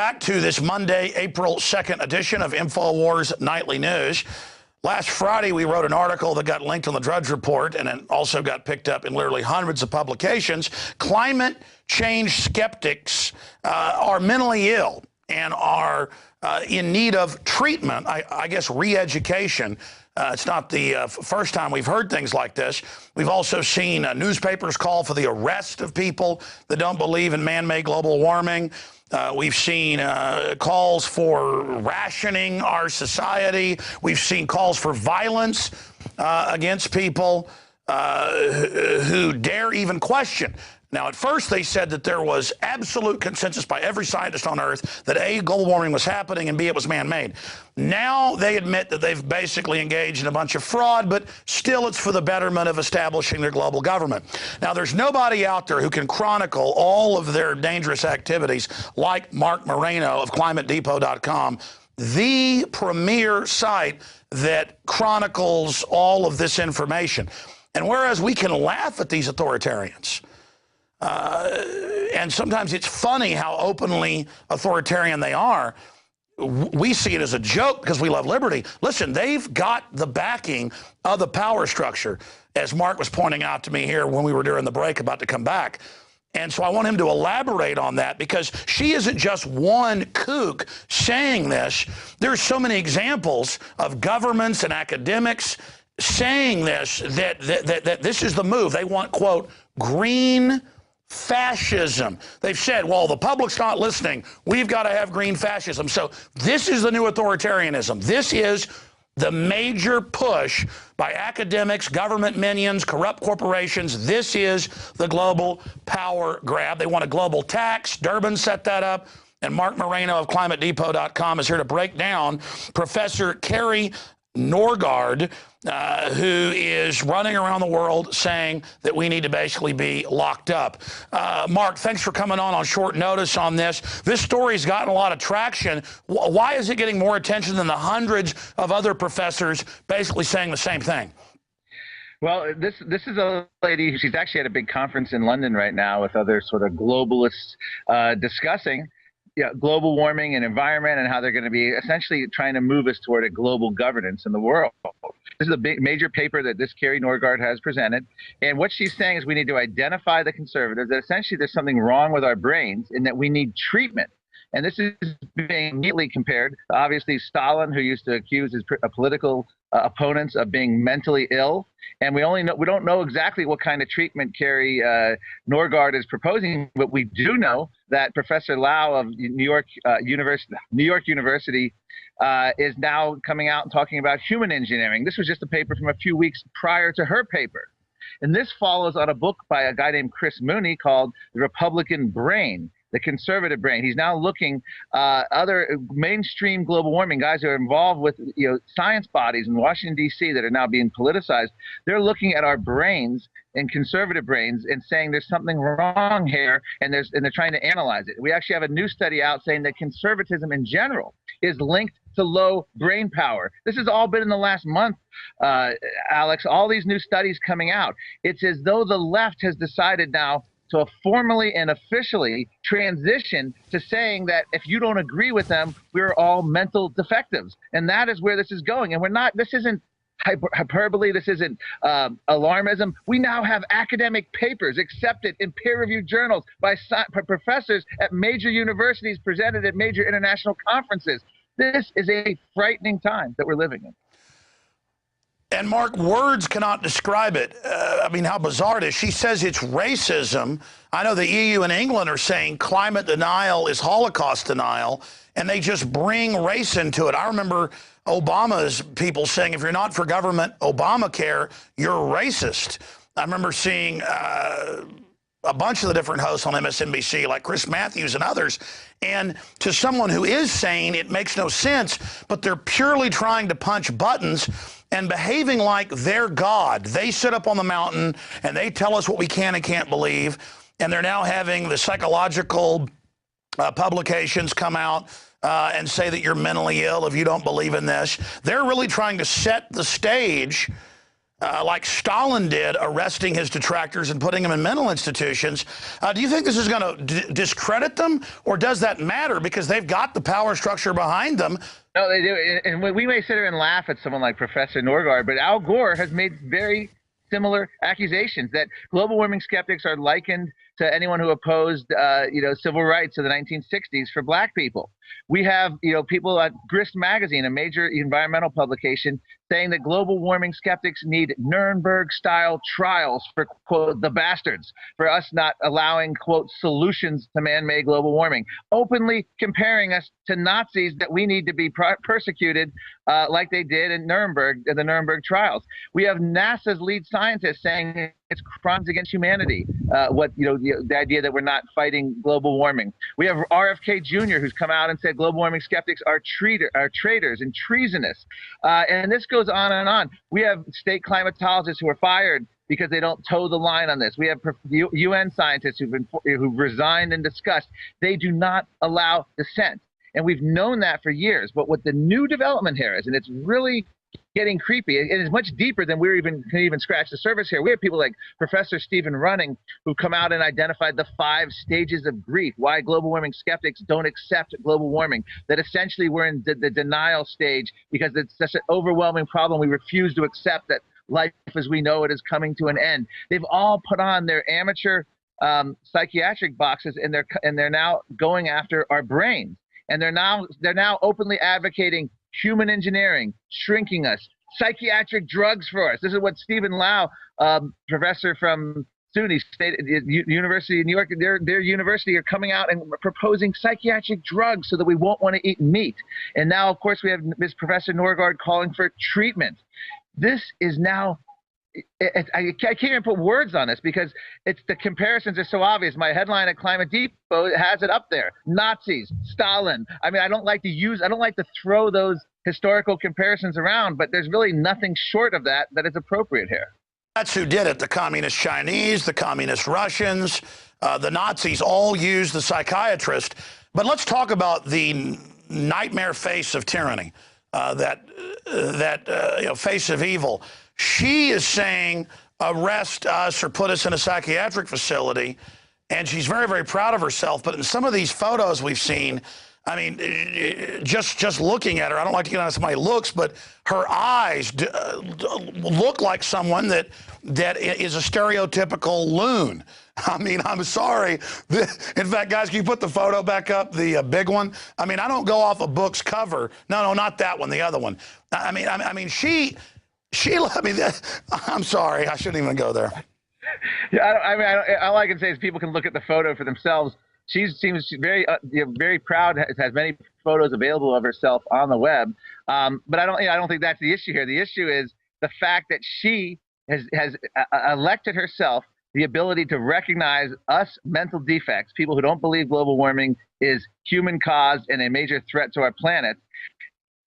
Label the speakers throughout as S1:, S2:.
S1: back to this Monday, April 2nd edition of Infowars Nightly News. Last Friday, we wrote an article that got linked on the Drudge Report, and it also got picked up in literally hundreds of publications. Climate change skeptics are mentally ill and are in need of treatment, I guess re-education. It's not the first time we've heard things like this. We've also seen newspapers call for the arrest of people that don't believe in man-made global warming. We've seen calls for rationing our society. We've seen calls for violence against people who dare even question. Now, at first, they said that there was absolute consensus by every scientist on Earth that A, global warming was happening, and B, it was man-made. Now they admit that they've basically engaged in a bunch of fraud, but still it's for the betterment of establishing their global government. Now, there's nobody out there who can chronicle all of their dangerous activities like Mark Moreno of ClimateDepot.com, the premier site that chronicles all of this information. And whereas we can laugh at these authoritarians, and sometimes it's funny how openly authoritarian they are, we see it as a joke because we love liberty. Listen, they've got the backing of the power structure, as Mark was pointing out to me here when we were during the break about to come back. And so I want him to elaborate on that, because she isn't just one kook saying this. There's so many examples of governments and academics saying this, that this is the move. They want, quote, green fascism. They've said, well, the public's not listening. We've got to have green fascism. So this is the new authoritarianism. This is the major push by academics, government minions, corrupt corporations. This is the global power grab. They want a global tax. Durbin set that up. And Mark Moreno of ClimateDepot.com is here to break down Professor Carrie Norgaard, who is running around the world saying that we need to basically be locked up. Mark, thanks for coming on short notice on this. This story's gotten a lot of traction. Why is it getting more attention than the hundreds of other professors basically saying the same thing?
S2: Well, this is a lady, she's actually at a big conference in London right now with other sort of globalists discussing global warming and environment, and how they're going to be essentially trying to move us toward a global governance in the world. This is a big major paper that this Carrie Norgaard has presented. And what she's saying is we need to identify the conservatives, that essentially there's something wrong with our brains and that we need treatment. And this is being neatly compared to, obviously, Stalin, who used to accuse his political opponents of being mentally ill. And we don't know exactly what kind of treatment Carrie Norgaard is proposing, but we do know that Professor Lau of New York University is now coming out and talking about human engineering. This was just a paper from a few weeks prior to her paper. And this follows on a book by a guy named Chris Mooney called The Republican Brain, the Conservative Brain. He's now looking other mainstream global warming guys who are involved with science bodies in Washington, D.C. that are now being politicized. They're looking at our brains and conservative brains and saying there's something wrong here, and they're trying to analyze it. We actually have a new study out saying that conservatism in general is linked to low brain power. This has all been in the last month, Alex, all these new studies coming out. It's as though the left has decided now to formally and officially transition to saying that if you don't agree with them, we're all mental defectives. And that is where this is going. And we're not, this isn't hyperbole, this isn't alarmism. We now have academic papers accepted in peer-reviewed journals by professors at major universities, presented at major international conferences. This is a frightening time that we're living in.
S1: And Mark, words cannot describe it. I mean, how bizarre it is. She says it's racism. I know the EU and England are saying climate denial is Holocaust denial, and they just bring race into it. I remember Obama's people saying, if you're not for government Obamacare, you're racist. I remember seeing a bunch of the different hosts on MSNBC, like Chris Matthews and others. And to someone who is sane, it makes no sense, but they're purely trying to punch buttons and behaving like they're God. They sit up on the mountain and they tell us what we can and can't believe. And they're now having the psychological publications come out and say that you're mentally ill if you don't believe in this. They're really trying to set the stage like Stalin did, arresting his detractors and putting them in mental institutions. Do you think this is going to discredit them, or does that matter because they've got the power structure behind them?
S2: No, they do. And we may sit here and laugh at someone like Professor Norgard, but Al Gore has made very similar accusations that global warming skeptics are likened to anyone who opposed, civil rights in the 1960s for black people. We have, people at Grist magazine, a major environmental publication, saying that global warming skeptics need Nuremberg-style trials for, quote, the bastards, for us not allowing, quote, solutions to man-made global warming, openly comparing us to Nazis that we need to be persecuted like they did in Nuremberg, in the Nuremberg trials. We have NASA's lead scientists saying it's crimes against humanity, the idea that we're not fighting global warming. We have RFK Jr., who's come out and said global warming skeptics are traitors and treasonous. And this goes on and on. We have state climatologists who are fired because they don't toe the line on this. We have UN scientists who've resigned in disgust. They do not allow dissent. And we've known that for years. But what the new development here is, and it's really getting creepy. It is much deeper than we can even scratch the surface here. We have people like Professor Stephen Running who come out and identified the 5 stages of grief, why global warming skeptics don't accept global warming, that essentially we're in the denial stage because it's such an overwhelming problem. We refuse to accept that life as we know it is coming to an end. They've all put on their amateur psychiatric boxes, and they're now going after our brains. And they're now openly advocating human engineering, shrinking us, psychiatric drugs for us. This is what Stephen Lau, professor from SUNY State University of New York, their university are coming out and proposing psychiatric drugs so that we won't want to eat meat. And now, of course, we have Ms. Professor Norgard calling for treatment. This is now, I can't even put words on this because the comparisons are so obvious. My headline at Climate Depot has it up there: Nazis, Stalin. I mean, I don't like to throw those historical comparisons around, but there's really nothing short of that is appropriate here.
S1: That's who did it. The communist Chinese, the communist Russians, the Nazis all used the psychiatrist. But let's talk about the nightmare face of tyranny, that face of evil. She is saying, arrest us or put us in a psychiatric facility, and she's very, very proud of herself. But in some of these photos we've seen, I mean, just looking at her, I don't like to get on somebody looks, but her eyes look like someone that is a stereotypical loon. I mean, I'm sorry. In fact, guys, can you put the photo back up, the big one? I mean, I don't go off a book's cover. No, not that one, the other one. I mean, she let me. I'm sorry, I shouldn't even go there.
S2: Yeah, all I can say is people can look at the photo for themselves. She seems very proud. Has many photos available of herself on the web. But I don't think that's the issue here. The issue is the fact that she has elected herself the ability to recognize us mental defects, people who don't believe global warming is human caused and a major threat to our planet,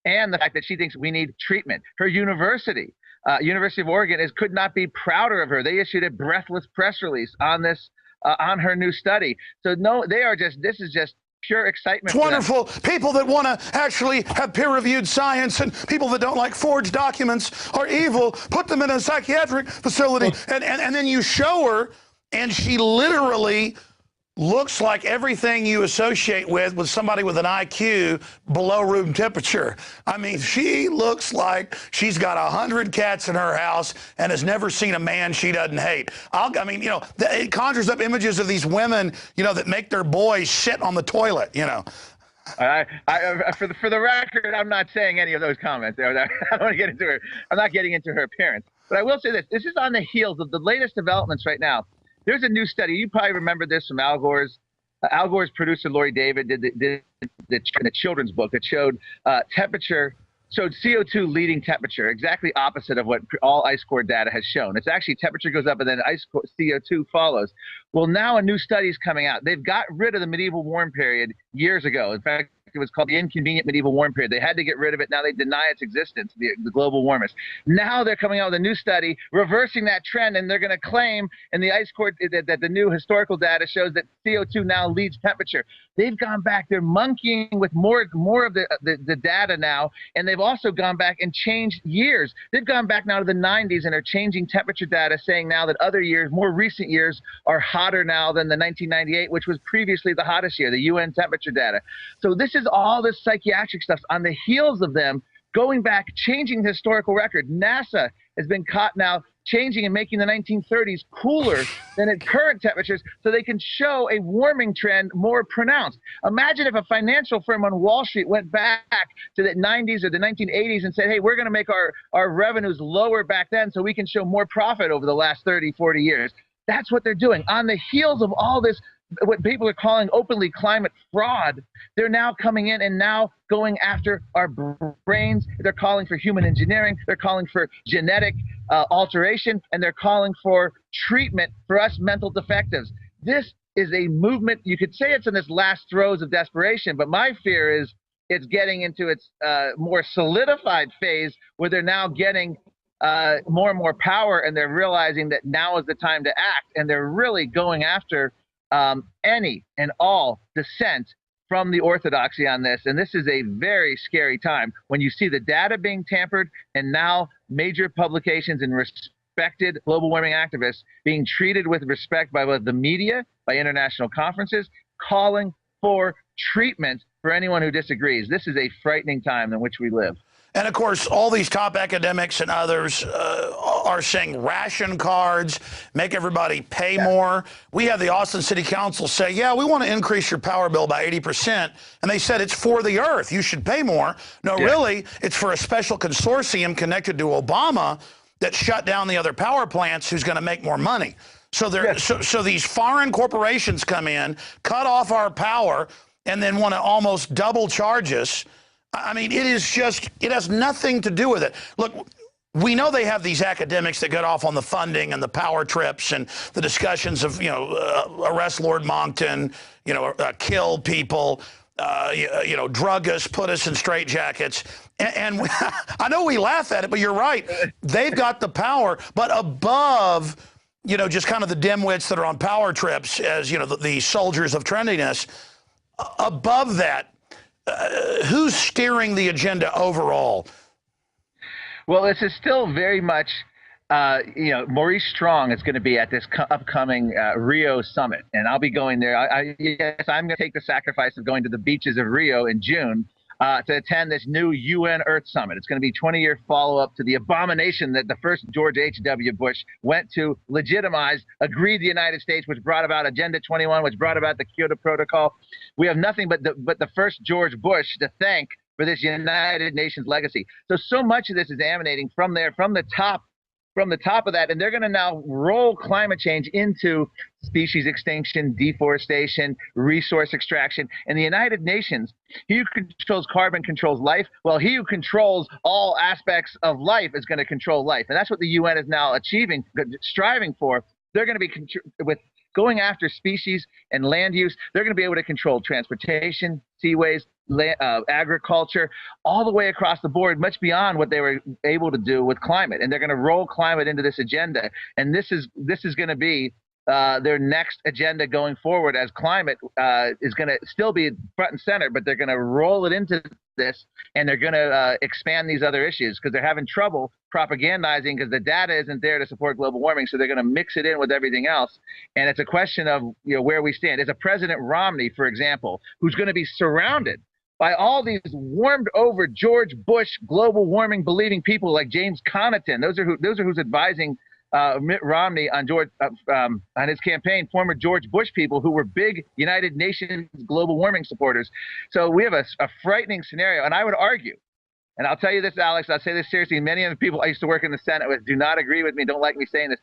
S2: and the fact that she thinks we need treatment. Her university, University of Oregon, could not be prouder of her. They issued a breathless press release on this, on her new study. So no, this is just pure excitement.
S1: It's wonderful. People that want to actually have peer-reviewed science and people that don't like forged documents are evil. Put them in a psychiatric facility, and then you show her, and she literally looks like everything you associate with somebody with an IQ below room temperature. I mean, she looks like she's got 100 cats in her house and has never seen a man she doesn't hate. It conjures up images of these women, that make their boys sit on the toilet,
S2: For the record, I'm not saying any of those comments. I don't want to get into her. I'm not getting into her appearance. But I will say this. This is on the heels of the latest developments right now. There's a new study. You probably remember this from Al Gore's. Al Gore's producer, Lori David, did the children's book that showed showed CO2 leading temperature, exactly opposite of what all ice core data has shown. It's actually temperature goes up and then CO2 follows. Well, now a new study is coming out. They've got rid of the medieval warm period years ago. In fact, It was called the inconvenient medieval warm period. They had to get rid of it. Now they deny its existence, the global warmers. Now they're coming out with a new study reversing that trend, and they're going to claim in the ice core that the new historical data shows that CO2 now leads temperature. They've gone back. They're monkeying with more of the data now, and they've also gone back and changed years. They've gone back now to the 90s and are changing temperature data, saying now that other years, more recent years, are hotter now than the 1998, which was previously the hottest year, the UN temperature data. So this is all this psychiatric stuff on the heels of them going back, changing the historical record. NASA has been caught now changing and making the 1930s cooler than at current temperatures so they can show a warming trend more pronounced. Imagine if a financial firm on Wall Street went back to the 90s or the 1980s and said, hey, we're going to make our revenues lower back then so we can show more profit over the last 30, 40 years. That's what they're doing. On the heels of all this, what people are calling openly climate fraud, they're now coming in and now going after our brains. They're calling for human engineering. They're calling for genetic alteration, and they're calling for treatment for us mental defectives. This is a movement. You could say it's in its last throes of desperation, but my fear is it's getting into its more solidified phase where they're now getting more and more power, and they're realizing that now is the time to act, and they're really going after any and all dissent from the orthodoxy on this. And this is a very scary time when you see the data being tampered and now major publications and respected global warming activists being treated with respect by both the media, by international conferences, calling for treatment for anyone who disagrees. This is a frightening time in which we live.
S1: And, of course, all these top academics and others are saying ration cards, make everybody pay more. We had the Austin City Council say, yeah, we want to increase your power bill by 80%. And they said it's for the earth. You should pay more. No, really, it's for a special consortium connected to Obama that shut down the other power plants who's going to make more money. So, so these foreign corporations come in, cut off our power, and then want to almost double charge us. I mean, it is just, it has nothing to do with it. Look, we know they have these academics that get off on the funding and the power trips and the discussions of, you know, arrest Lord Monckton, you know, kill people, you know, drug us, put us in straitjackets. And I know we laugh at it, but you're right. They've got the power, but above, you know, just kind of the dimwits that are on power trips as, you know, the soldiers of trendiness, above that, who's steering the agenda overall?
S2: Well, this is still very much, you know, Maurice Strong is going to be at this upcoming Rio summit, and I'll be going there. Yes, I'm going to take the sacrifice of going to the beaches of Rio in June to attend this new UN Earth Summit. It's going to be a 20-year follow-up to the abomination that the first George H.W. Bush went to legitimize, agreed the United States, which brought about Agenda 21, which brought about the Kyoto Protocol. We have nothing but the first George Bush to thank for this United Nations legacy. So much of this is emanating from there, from the top of that, and they're going to now roll climate change into species extinction, deforestation, resource extraction. And the United Nations, he who controls carbon controls life. Well, he who controls all aspects of life is going to control life. And that's what the UN is now achieving, striving for. They're going to be with going after species and land use. They're going to be able to control transportation, seaways, agriculture, all the way across the board, much beyond what they were able to do with climate. And they're going to roll climate into this agenda. And this is going to be their next agenda going forward, as climate is going to still be front and center, but they're going to roll it into this, and they're going to expand these other issues because they're having trouble propagandizing because the data isn't there to support global warming. So they're going to mix it in with everything else. And it's a question of, you know, where we stand. Is a President Romney, for example, who's going to be surrounded by all these warmed over George Bush global warming believing people like James Connaughton. Those are who's advising Mitt Romney on on his campaign, former George Bush people who were big United Nations global warming supporters. So we have a frightening scenario. And I would argue, and I'll tell you this, Alex, I'll say this seriously, many of the people I used to work in the Senate with do not agree with me, don't like me saying this.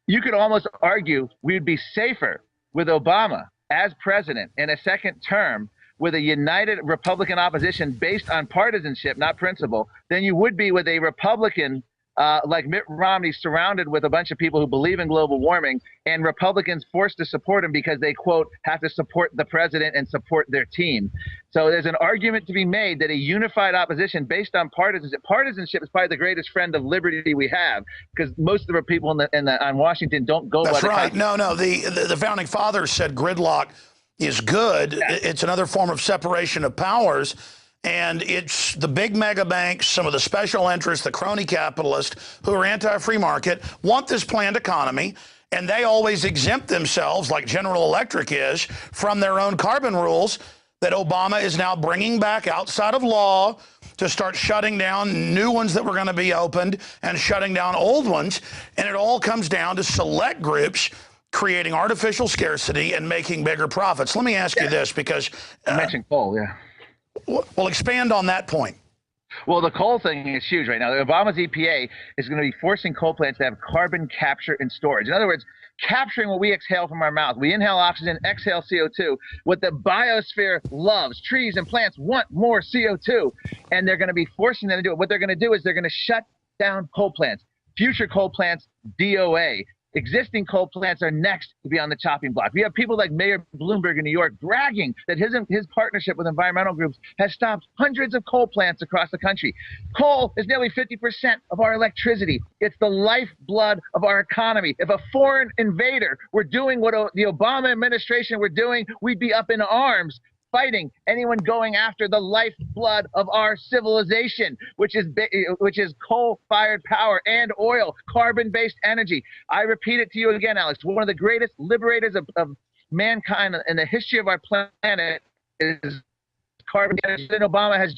S2: You could almost argue we'd be safer with Obama as president in a second term with a united Republican opposition based on partisanship, not principle, than you would be with a Republican like Mitt Romney, surrounded with a bunch of people who believe in global warming, and Republicans forced to support him because they, quote, have to support the president and support their team. So there's an argument to be made that a unified opposition based on partisanship is probably the greatest friend of liberty we have, because most of the people on Washington don't go
S1: That's
S2: by the
S1: right. No. The founding fathers said gridlock is good. Yeah. It's another form of separation of powers. And it's the big mega banks, some of the special interests, the crony capitalists who are anti-free market, want this planned economy, and they always exempt themselves, like General Electric is, from their own carbon rules that Obama is now bringing back outside of law to start shutting down new ones that were going to be opened and shutting down old ones. And it all comes down to select groups creating artificial scarcity and making bigger profits. Let me ask you this, because
S2: you mentioned coal, yeah.
S1: Well, expand on that point.
S2: Well, the coal thing is huge right now. Obama's EPA is going to be forcing coal plants to have carbon capture and storage. In other words, capturing what we exhale from our mouth. We inhale oxygen, exhale CO2. What the biosphere loves, trees and plants want more CO2, and they're going to be forcing them to do it. What they're going to do is they're going to shut down coal plants. Future coal plants, DOA. Existing coal plants are next to be on the chopping block. We have people like Mayor Bloomberg in New York bragging that his partnership with environmental groups has stopped hundreds of coal plants across the country. Coal is nearly 50% of our electricity. It's the lifeblood of our economy. If a foreign invader were doing what the Obama administration were doing, we'd be up in arms fighting anyone going after the lifeblood of our civilization, which is coal-fired power and oil, carbon-based energy. I repeat it to you again, Alex. One of the greatest liberators of mankind in the history of our planet is carbon. President Obama has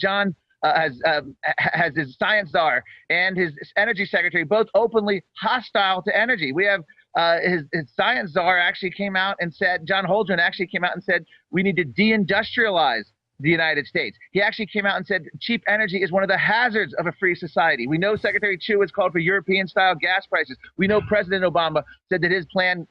S2: his science czar and his energy secretary both openly hostile to energy. We have his science czar actually came out and said, John Holdren actually came out and said, we need to deindustrialize the United States. He actually came out and said cheap energy is one of the hazards of a free society. We know Secretary Chu has called for European-style gas prices. We know President Obama said that his plan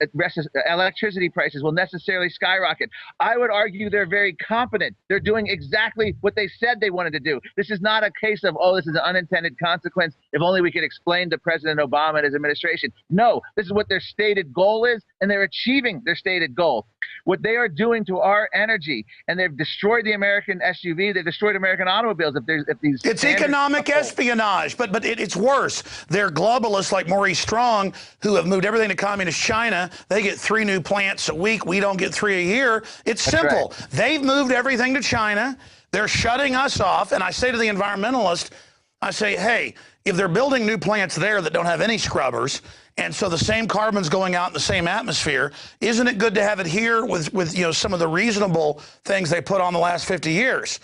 S2: electricity prices will necessarily skyrocket. I would argue they're very competent. They're doing exactly what they said they wanted to do. This is not a case of, oh, this is an unintended consequence. If only we could explain to President Obama and his administration. No, this is what their stated goal is, and they're achieving their stated goal. What they are doing to our energy, and they've destroyed the American SUV, they've destroyed American automobiles.
S1: It's economic espionage, but it's worse. They're globalists like Maurice Strong, who have moved everything to communist China. They get 3 new plants a week. We don't get 3 a year. It's simple. Right. They've moved everything to China. They're shutting us off. And I say to the environmentalist, I say, hey, if they're building new plants there that don't have any scrubbers, and so the same carbon's going out in the same atmosphere, isn't it good to have it here with some of the reasonable things they put on the last 50 years?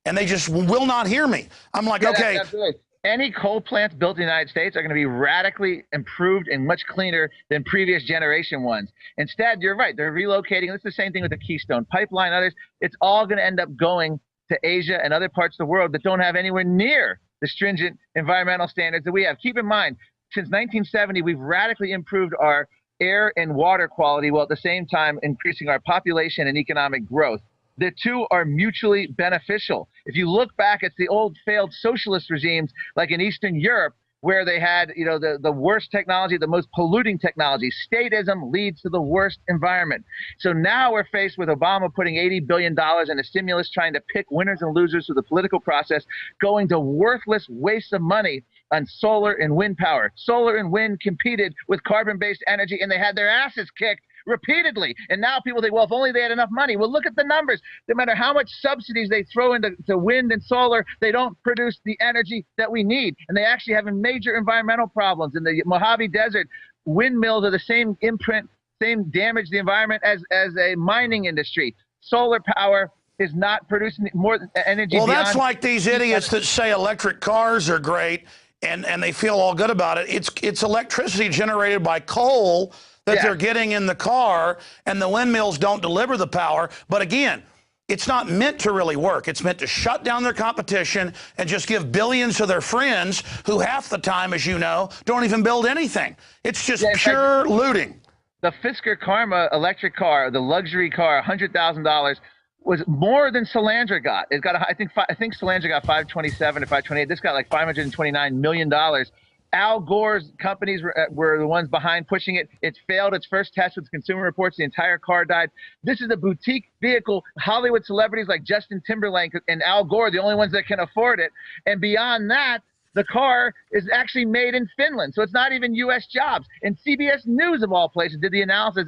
S1: And they just will not hear me. I'm like, okay.
S2: Absolutely. Any coal plants built in the United States are going to be radically improved and much cleaner than previous generation ones. Instead, you're right. They're relocating. It's the same thing with the Keystone Pipeline, others. It's all going to end up going to Asia and other parts of the world that don't have anywhere near the stringent environmental standards that we have. Keep in mind, since 1970, we've radically improved our air and water quality while at the same time increasing our population and economic growth. The two are mutually beneficial. If you look back at the old failed socialist regimes like in Eastern Europe, where they had the worst technology, the most polluting technology, statism leads to the worst environment. So now we're faced with Obama putting $80 billion in a stimulus, trying to pick winners and losers through the political process, going to worthless waste of money on solar and wind power. Solar and wind competed with carbon-based energy, and they had their asses kicked repeatedly. And now people think, well, if only they had enough money. Well, look at the numbers. No matter how much subsidies they throw into wind and solar, they don't produce the energy that we need. And they actually have major environmental problems. In the Mojave Desert, windmills are the same imprint, same damage to the environment as a mining industry. Solar power is not producing more energy.
S1: Well, that's like these idiots that say electric cars are great and they feel all good about it. It's electricity generated by coal that they're getting in the car, and the windmills don't deliver the power. But again, it's not meant to really work. It's meant to shut down their competition and just give billions to their friends who half the time, as you know, don't even build anything. It's just pure looting.
S2: The Fisker Karma electric car, the luxury car, $100,000, was more than Solandra got. It got, I think Solandra got 527 or 528. This got like $529 million. Al Gore's companies were the ones behind pushing it. It failed its first test with Consumer Reports. The entire car died. This is a boutique vehicle. Hollywood celebrities like Justin Timberlake and Al Gore, the only ones that can afford it. And beyond that, the car is actually made in Finland. So it's not even U.S. jobs. And CBS News, of all places, did the analysis.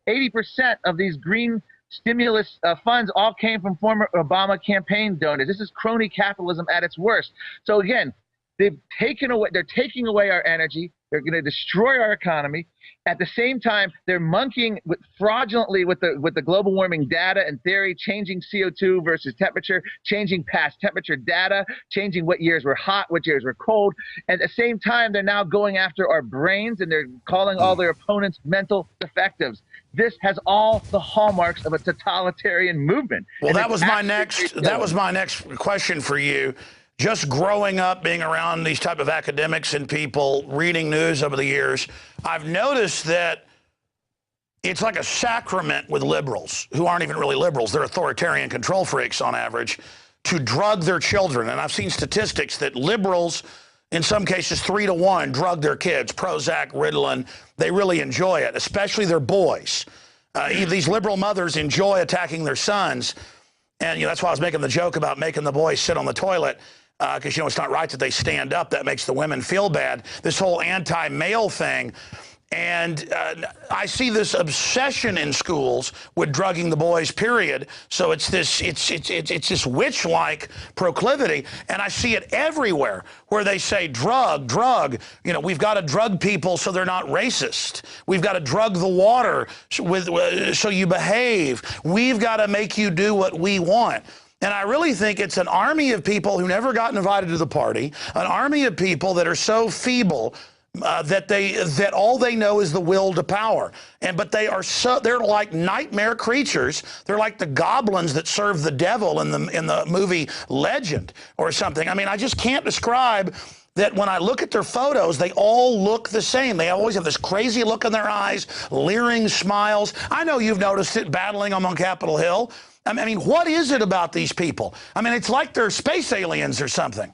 S2: 80% of these green stimulus funds all came from former Obama campaign donors. This is crony capitalism at its worst. So again, they're taking away our energy. They're going to destroy our economy. At the same time, they're monkeying fraudulently with the global warming data and theory, changing CO2 versus temperature, changing past temperature data, changing what years were hot, what years were cold. At the same time, they're now going after our brains, and they're calling all their opponents mental defectives. This has all the hallmarks of a totalitarian movement.
S1: Well, that was my next question for you. Just growing up, being around these type of academics and people, reading news over the years, I've noticed that it's like a sacrament with liberals, who aren't even really liberals. They're authoritarian control freaks on average, to drug their children. And I've seen statistics that liberals, in some cases 3 to 1, drug their kids, Prozac, Ritalin. They really enjoy it, especially their boys. These liberal mothers enjoy attacking their sons. And that's why I was making the joke about making the boys sit on the toilet. Because, it's not right that they stand up. That makes the women feel bad. This whole anti-male thing. And I see this obsession in schools with drugging the boys, period. So it's this witch-like proclivity. And I see it everywhere where they say drug. We've got to drug people so they're not racist. We've got to drug the water so you behave. We've got to make you do what we want. And I really think it's an army of people who never got invited to the party, an army of people that are so feeble that all they know is the will to power. But they're like nightmare creatures. They're like the goblins that serve the devil in the movie Legend or something. I mean, I just can't describe that. When I look at their photos, they all look the same. They always have this crazy look in their eyes, leering smiles. I know you've noticed it battling them on Capitol Hill. I mean, what is it about these people? I mean, it's like they're space aliens or something.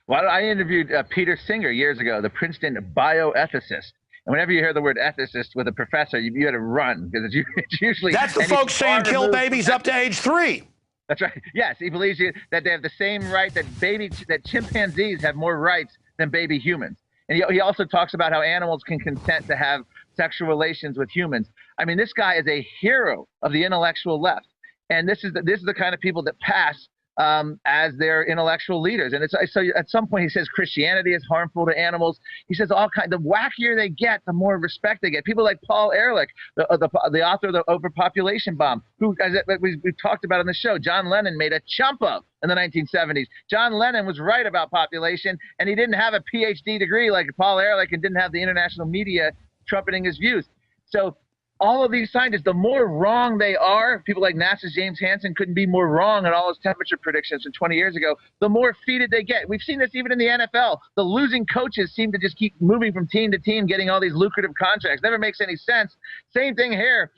S2: Well, I interviewed Peter Singer years ago, the Princeton bioethicist. And whenever you hear the word ethicist with a professor, you got to run, because it's usually...
S1: That's the folks saying kill babies up to age 3.
S2: That's right. Yes, he believes that they have the same right, that chimpanzees have more rights than baby humans. And he also talks about how animals can consent to have sexual relations with humans. I mean, this guy is a hero of the intellectual left. And this is the kind of people that pass as their intellectual leaders. And so at some point he says Christianity is harmful to animals. He says all kinds. The wackier they get, the more respect they get. People like Paul Ehrlich, the author of the Overpopulation Bomb, who, as we've talked about on the show, John Lennon made a chump of in the 1970s. John Lennon was right about population, and he didn't have a PhD degree like Paul Ehrlich, and didn't have the international media trumpeting his views. So all of these scientists, the more wrong they are, people like NASA's James Hansen couldn't be more wrong in all his temperature predictions from 20 years ago, the more feted they get. We've seen this even in the NFL. The losing coaches seem to just keep moving from team to team, getting all these lucrative contracts. Never makes any sense. Same thing here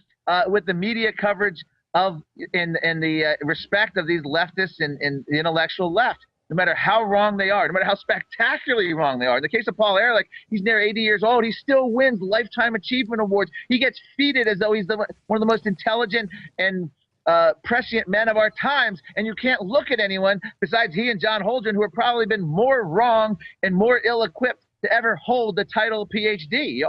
S2: with the media coverage of and the respect of these leftists and the intellectual left. No matter how wrong they are, no matter how spectacularly wrong they are. In the case of Paul Ehrlich, he's near 80 years old. He still wins Lifetime Achievement Awards. He gets feted as though he's one of the most intelligent and prescient men of our times. And you can't look at anyone besides he and John Holdren, who have probably been more wrong and more ill-equipped to ever hold the title PhD.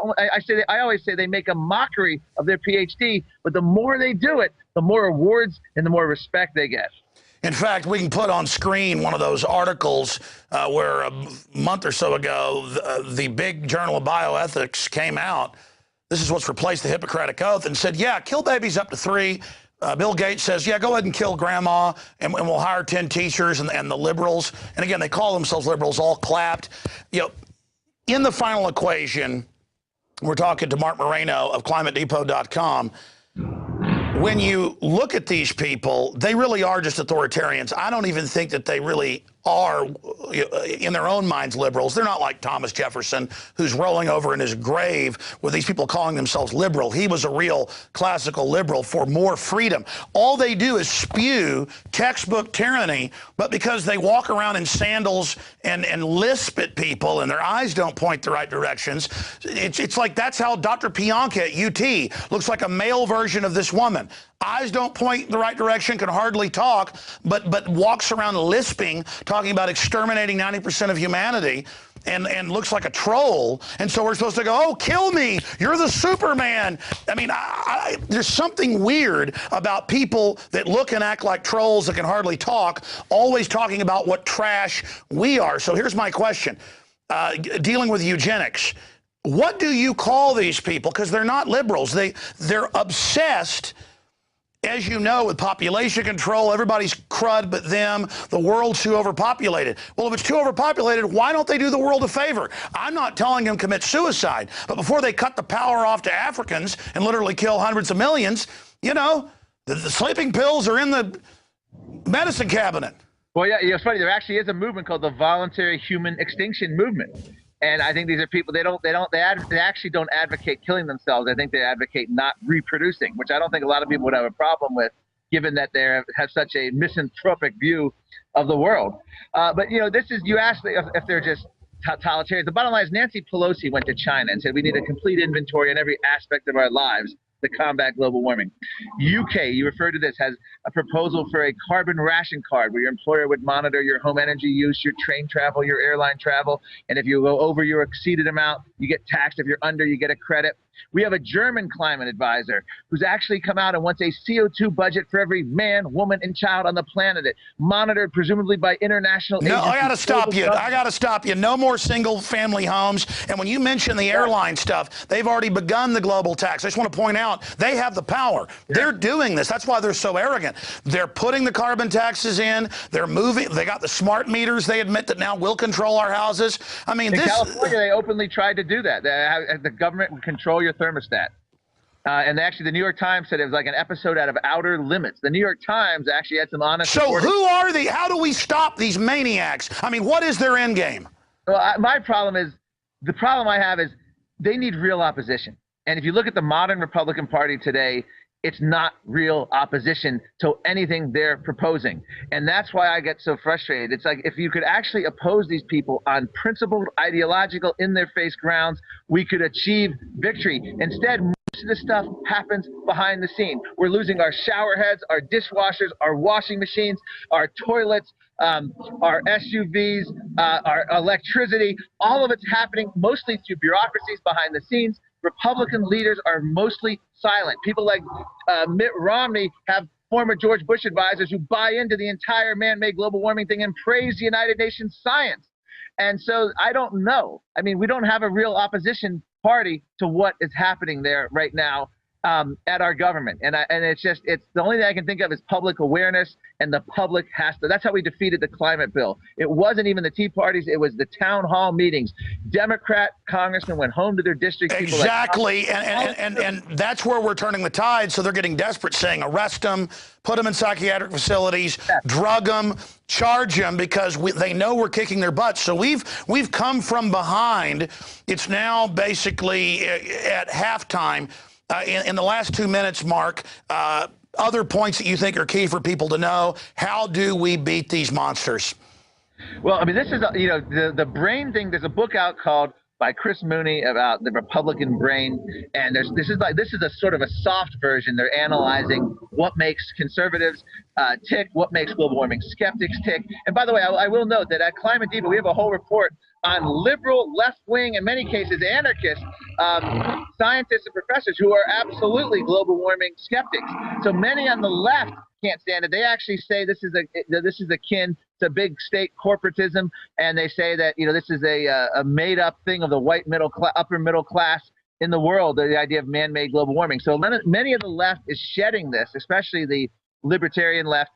S2: I always say they make a mockery of their PhD, but the more they do it, the more awards and the more respect they get.
S1: In fact, we can put on screen one of those articles where a month or so ago, the big journal of bioethics came out. This is what's replaced the Hippocratic Oath, and said, yeah, kill babies up to 3. Bill Gates says, yeah, go ahead and kill grandma, and we'll hire 10 teachers, and the liberals. And again, they call themselves liberals, all clapped. In the final equation, we're talking to Mark Moreno of ClimateDepot.com. When you look at these people, they really are just authoritarians. I don't even think that they really are, in their own minds, liberals. They're not like Thomas Jefferson, who's rolling over in his grave with these people calling themselves liberal. He was a real classical liberal for more freedom. All they do is spew textbook tyranny, but because they walk around in sandals and lisp at people and their eyes don't point the right directions, it's like that's how Dr. Pianka at UT looks like a male version of this woman. Eyes don't point the right direction, can hardly talk, but walks around lisping, talking about exterminating 90% of humanity, and looks like a troll. And so we're supposed to go, oh, kill me, you're the Superman. I mean, there's something weird about people that look and act like trolls that can hardly talk, always talking about what trash we are. So here's my question, dealing with eugenics. What do you call these people? Because they're not liberals. They're obsessed, as you know, with population control. Everybody's crud but them. The world's too overpopulated. Well, if it's too overpopulated, why don't they do the world a favor? I'm not telling them commit suicide, but before they cut the power off to Africans and literally kill hundreds of millions, you know, the sleeping pills are in the medicine cabinet.
S2: Well, yeah, it's funny. There actually is a movement called the Voluntary Human Extinction Movement. And I think these are people, they actually don't advocate killing themselves. I think they advocate not reproducing, which I don't think a lot of people would have a problem with, given that they have such a misanthropic view of the world. But, you know, you asked if they're just totalitarian. The bottom line is Nancy Pelosi went to China and said we need a complete inventory in every aspect of our lives to combat global warming. UK, you referred to this, has a proposal for a carbon ration card where your employer would monitor your home energy use, your train travel, your airline travel, and if you go over your exceeded amount, you get taxed. If you're under, you get a credit. We have a German climate advisor who's actually come out and wants a CO2 budget for every man, woman, and child on the planet, monitored presumably by international agencies.
S1: No, I got to stop you. I got to stop you. No more single-family homes. And when you mention the airline stuff, they've already begun the global tax. I just want to point out they have the power. Yeah. They're doing this. That's why they're so arrogant. They're putting the carbon taxes in. They're moving. They got the smart meters. They admit that now will control our houses. I mean,
S2: in California, they openly tried to do that. The government would control your thermostat. And actually, the New York Times said it was like an episode out of Outer Limits. The New York Times actually had some honest.
S1: So who are they? How do we stop these maniacs? I mean, what is their end game?
S2: Well, the problem I have is they need real opposition. And if you look at the modern Republican Party today, it's not real opposition to anything they're proposing. And that's why I get so frustrated. It's like if you could actually oppose these people on principled, ideological, in-their-face grounds, we could achieve victory. Instead, most of this stuff happens behind the scene. We're losing our shower heads, our dishwashers, our washing machines, our toilets, our SUVs, our electricity. All of it's happening mostly through bureaucracies behind the scenes. Republican leaders are mostly silent. People like Mitt Romney have former George Bush advisors who buy into the entire man-made global warming thing and praise the United Nations science. And so I don't know. I mean, we don't have a real opposition party to what is happening there right now at our government. And it's the only thing I can think of is public awareness, and the public has to. That's how we defeated the climate bill. It wasn't even the Tea Parties. It was the town hall meetings. Democrat congressmen went home to their districts.
S1: Exactly. And that's where we're turning the tide. So they're getting desperate, saying arrest them, put them in psychiatric facilities, drug them, charge them, because they know we're kicking their butts. So we've come from behind. It's now basically at halftime. In the last 2 minutes, Mark, other points that you think are key for people to know. How do we beat these monsters?
S2: Well, I mean, this is, the brain thing. There's a book out called by Chris Mooney about the Republican brain. And this is a sort of a soft version. They're analyzing what makes conservatives tick, what makes global warming skeptics tick. And by the way, I will note that at Climate Depot, we have a whole report on liberal, left-wing, in many cases anarchist scientists and professors who are absolutely global warming skeptics. So many on the left can't stand it. They actually say this is akin to big state corporatism, and they say that this is a made-up thing of the white upper middle class in the world. The idea of man-made global warming. So many of the left is shedding this, especially the libertarian left.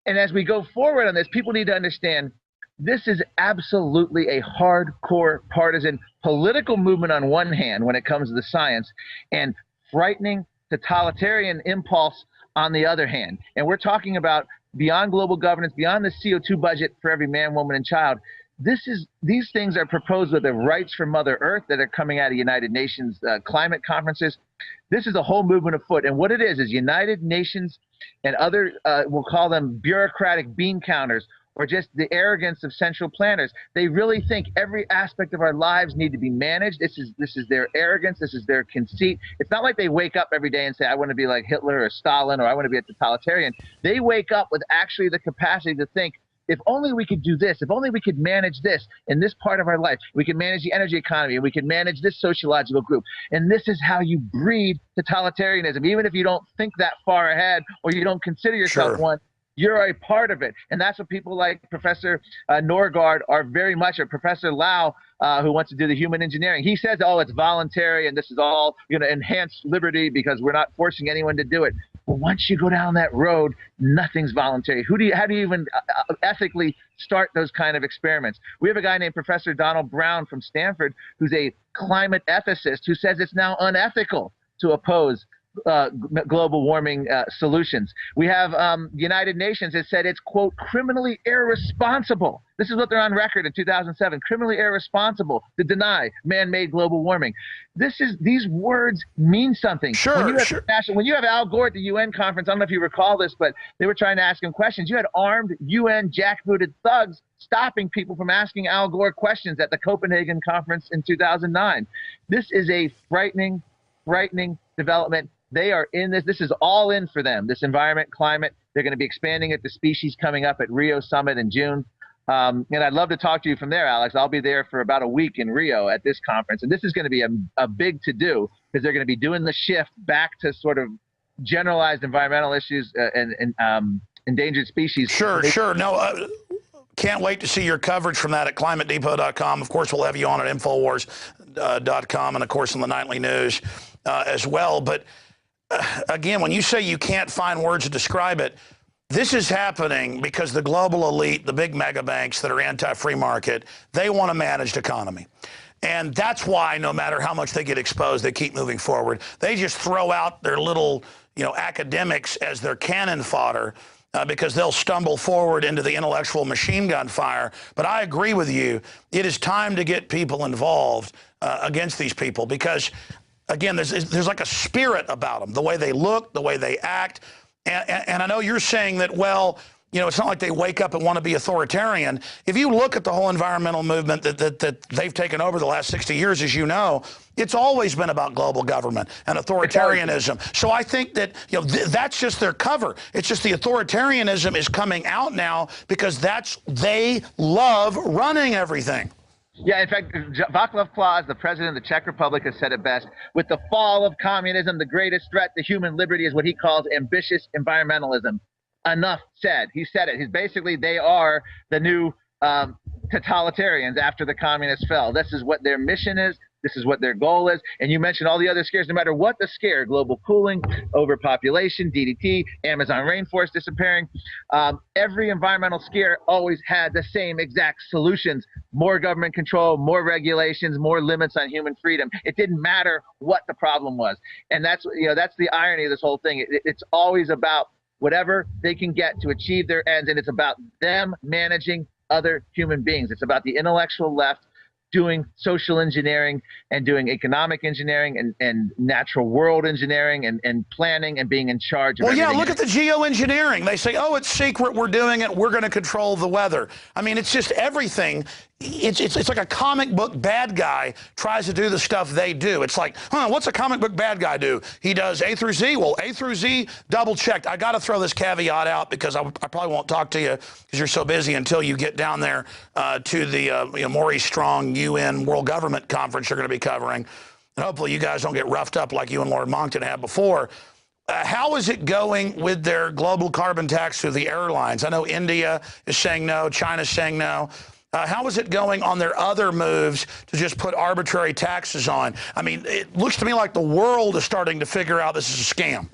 S2: And as we go forward on this, people need to understand this is absolutely a hardcore partisan political movement on one hand when it comes to the science, and frightening totalitarian impulse on the other hand. And we're talking about beyond global governance, beyond the CO2 budget for every man, woman, and child. These things are proposed with the rights for Mother Earth that are coming out of United Nations climate conferences. This is a whole movement afoot. And what it is United Nations and other, we'll call them bureaucratic bean counters, or just the arrogance of central planners. They really think every aspect of our lives need to be managed. This is their arrogance. This is their conceit. It's not like they wake up every day and say, I want to be like Hitler or Stalin, or I want to be a totalitarian. They wake up with actually the capacity to think, if only we could do this, if only we could manage this in this part of our life, we could manage the energy economy, and we could manage this sociological group. And this is how you breed totalitarianism. Even if you don't think that far ahead, or you don't consider yourself one, you're a part of it. And that's what people like Professor Norgaard are very much, or Professor Lau, who wants to do the human engineering. He says, oh, it's voluntary and this is all going to enhance liberty because we're not forcing anyone to do it. But once you go down that road, nothing's voluntary. How do you even ethically start those kind of experiments? We have a guy named Professor Donald Brown from Stanford, who's a climate ethicist, who says it's now unethical to oppose global warming solutions. We have the United Nations has said it's, quote, criminally irresponsible. This is what they're on record in 2007, criminally irresponsible to deny man-made global warming. These words mean something. When you have Al Gore at the UN conference, I don't know if you recall this, but they were trying to ask him questions. You had armed UN jackbooted thugs stopping people from asking Al Gore questions at the Copenhagen conference in 2009. This is a frightening development. They are in this. This is all in for them, this environment, climate. They're going to be expanding it to species coming up at Rio Summit in June. And I'd love to talk to you from there, Alex. I'll be there for about a week in Rio at this conference. And this is going to be a big to-do, because they're going to be doing the shift back to sort of generalized environmental issues and endangered species.
S1: Sure. No, can't wait to see your coverage from that at climatedepot.com. Of course, we'll have you on at Infowars.com and, of course, in the nightly news as well. But again, when you say you can't find words to describe it, this is happening because the global elite, the big mega banks that are anti-free market, they want a managed economy. And that's why no matter how much they get exposed, they keep moving forward. They just throw out their little, academics as their cannon fodder because they'll stumble forward into the intellectual machine gun fire. But I agree with you. It is time to get people involved against these people because, again, there's like a spirit about them, the way they look, the way they act. And I know you're saying that, well, it's not like they wake up and want to be authoritarian. If you look at the whole environmental movement that they've taken over the last 60 years, as you know, it's always been about global government and authoritarianism. So I think that, that's just their cover. It's just the authoritarianism is coming out now because they love running everything.
S2: Yeah, in fact, Václav Klaus, the president of the Czech Republic, has said it best. With the fall of communism, the greatest threat to human liberty is what he calls ambitious environmentalism. Enough said. He said it. They are the new totalitarians after the communists fell. This is what their mission is. This is what their goal is. And you mentioned all the other scares. No matter what the scare, global cooling, overpopulation, DDT, Amazon rainforest disappearing, every environmental scare always had the same exact solutions: more government control, more regulations, more limits on human freedom. It didn't matter what the problem was. And that's the irony of this whole thing. It's always about whatever they can get to achieve their ends, and it's about them managing other human beings. It's about the intellectual left doing social engineering and doing economic engineering and natural world engineering and planning and being in charge of everything.
S1: Look at the geoengineering. They say, oh, it's secret, we're doing it, we're going to control the weather. I mean, it's just everything. It's like a comic book bad guy tries to do the stuff they do. It's like, what's a comic book bad guy do? He does A through Z. Well, A through Z, double checked. I got to throw this caveat out because I probably won't talk to you because you're so busy until you get down there to the Maurice Strong UN World Government Conference you're going to be covering. And hopefully you guys don't get roughed up like you and Lord Monckton have before. How is it going with their global carbon tax through the airlines? I know India is saying no, China's saying no. How is it going on their other moves to just put arbitrary taxes on? I mean, it looks to me like the world is starting to figure out this is a scam.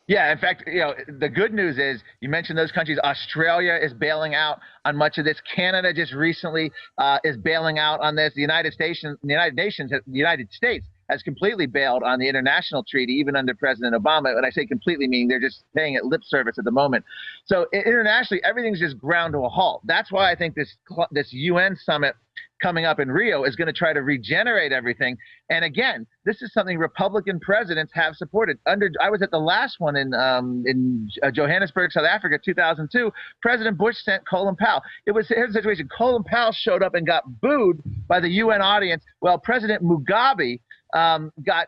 S2: Yeah, in fact, the good news is you mentioned those countries. Australia is bailing out on much of this. Canada just recently is bailing out on this. The United States has completely bailed on the international treaty, even under President Obama. When I say completely, meaning they're just paying it lip service at the moment. So internationally, everything's just ground to a halt. That's why I think this UN summit coming up in Rio is going to try to regenerate everything. And again, this is something Republican presidents have supported. I was at the last one in Johannesburg, South Africa, 2002. President Bush sent Colin Powell. Here's the situation. Colin Powell showed up and got booed by the UN audience. Well, President Mugabe got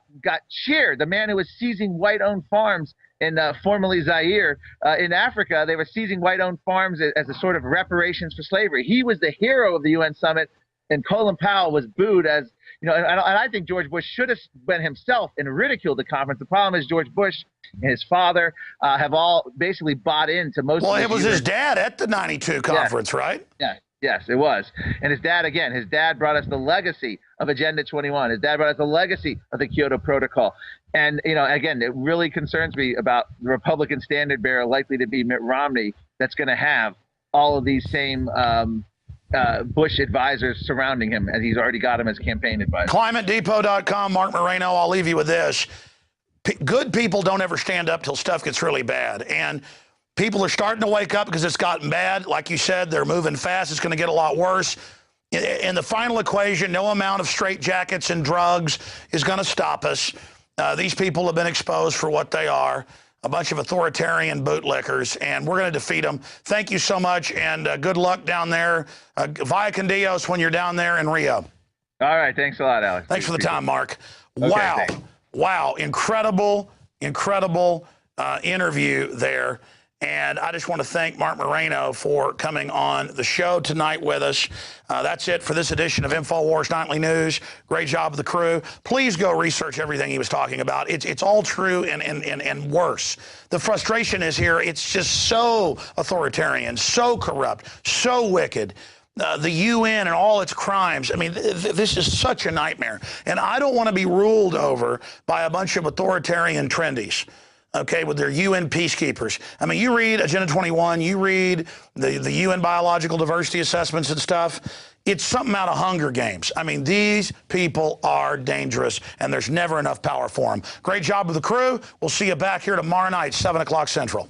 S2: cheered. The man who was seizing white-owned farms in formerly Zaire in Africa. They were seizing white-owned farms as a sort of reparations for slavery. He was the hero of the UN summit, and Colin Powell was booed as, you know, and I think George Bush should have went himself and ridiculed the conference. The problem is George Bush and his father have all basically bought into most of the
S1: it was his dad at the 92 conference, right?
S2: Yeah. Yes, it was. And his dad brought us the legacy of Agenda 21. His dad brought us the legacy of the Kyoto Protocol. And, you know, again, it really concerns me about the Republican standard bearer likely to be Mitt Romney that's going to have all of these same Bush advisors surrounding him, as he's already got him as campaign advisor.
S1: ClimateDepot.com, Mark Moreno. I'll leave you with this. Good people don't ever stand up till stuff gets really bad. And people are starting to wake up because it's gotten bad. Like you said, they're moving fast. It's going to get a lot worse. In the final equation, no amount of straitjackets and drugs is going to stop us. These people have been exposed for what they are, a bunch of authoritarian bootlickers, and we're going to defeat them. Thank you so much, and good luck down there. Via con Dios when you're down there in Rio.
S2: All right. Thanks a lot, Alex.
S1: Thanks for the time, Mark.
S2: Okay,
S1: wow.
S2: thanks.
S1: Wow. Incredible interview there. And I just want to thank Mark Moreno for coming on the show tonight with us. That's it for this edition of Infowars Nightly News. Great job of the crew. Please go research everything he was talking about. It's all true and worse. The frustration is here. It's just so authoritarian, so corrupt, so wicked. The UN and all its crimes. I mean, this is such a nightmare. And I don't want to be ruled over by a bunch of authoritarian trendies. Okay, with their UN peacekeepers. I mean, you read Agenda 21, you read the UN biological diversity assessments and stuff. It's something out of Hunger Games. I mean, these people are dangerous, and there's never enough power for them. Great job with the crew. We'll see you back here tomorrow night, 7 o'clock Central.